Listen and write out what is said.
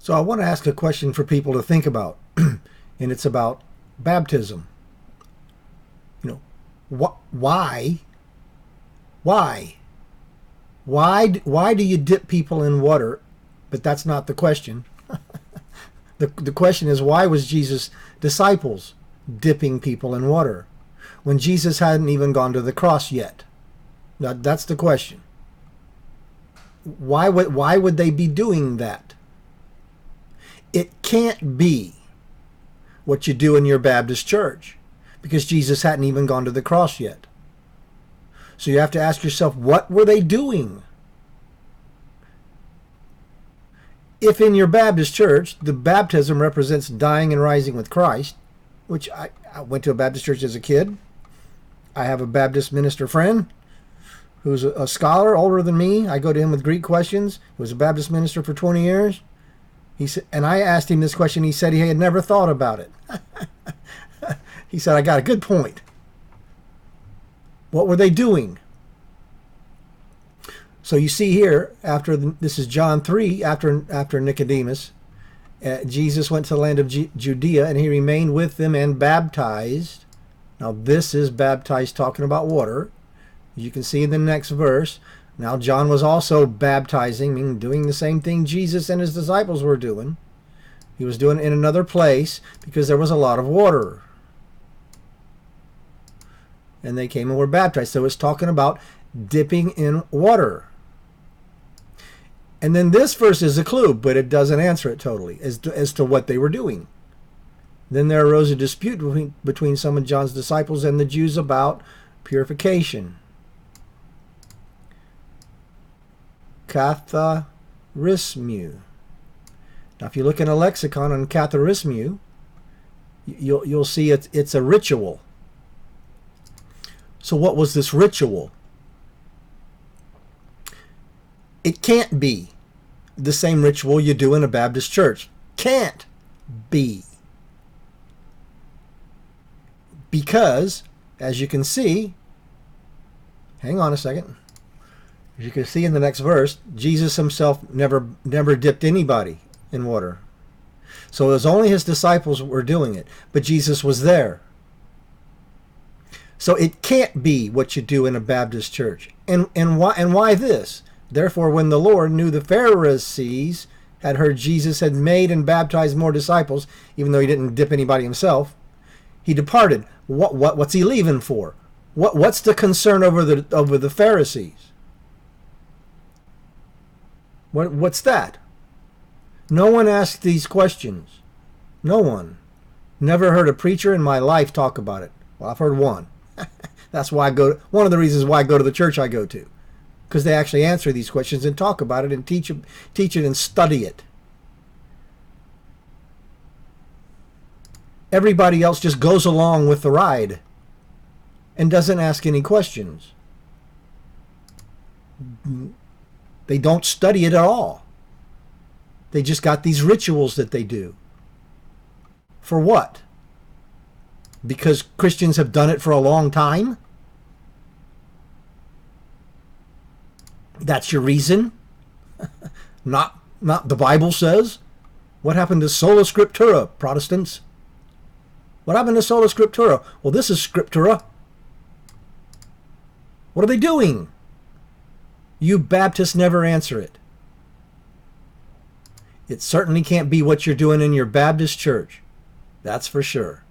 So I want to ask a question for people to think about, and it's about baptism. Why, why, why do you dip people in water? But that's not the question. The question is, why was Jesus' disciples dipping people in water when Jesus hadn't even gone to the cross yet? That's the question. Why would they be doing that? It can't be what you do in your Baptist church, because Jesus hadn't even gone to the cross yet. So you have to ask yourself, what were they doing? If in your Baptist church the baptism represents dying and rising with Christ, which I went to a Baptist church as a kid. I have a Baptist minister friend who's a scholar older than me. I go to him with Greek questions. He was a Baptist minister for 20 years. He said, and I asked him this question. He said he had never thought about it. He said, I got a good point. What were they doing? So you see here, this is John 3, after Nicodemus, Jesus went to the land of Judea, and he remained with them and baptized. Now this is baptized talking about water. You can see in the next verse. Now John was also baptizing, meaning doing the same thing Jesus and his disciples were doing. He was doing it in another place because there was a lot of water. And they came and were baptized. So it's talking about dipping in water. And then this verse is a clue, but it doesn't answer it totally as to what they were doing. Then there arose a dispute between some of John's disciples and the Jews about purification. Katharismu. Now, if you look in a lexicon on katharismu, you'll see it's a ritual. So what was this ritual? It can't be the same ritual you do in a Baptist church. Can't be. Because, as you can see, hang on a second. As you can see in the next verse, Jesus himself never dipped anybody in water. So it was only his disciples were doing it, but Jesus was there. So it can't be what you do in a Baptist church. And why this? Therefore, when the Lord knew the Pharisees had heard Jesus had made and baptized more disciples, even though he didn't dip anybody himself, he departed. What's he leaving for? What's the concern over the Pharisees? What's that? No one asked these questions. No one. Never heard a preacher in my life talk about it. Well, I've heard one. That's why one of the reasons why I go to the church I go to. Because they actually answer these questions and talk about it and teach it and study it. Everybody else just goes along with the ride and doesn't ask any questions. They don't study it at all. They just got these rituals that they do. For what? Because Christians have done it for a long time? That's your reason? Not the Bible says? What happened to sola scriptura, Protestants? What happened to sola scriptura? Well, this is scriptura. What are they doing? You Baptists never answer it. It certainly can't be what you're doing in your Baptist church. That's for sure.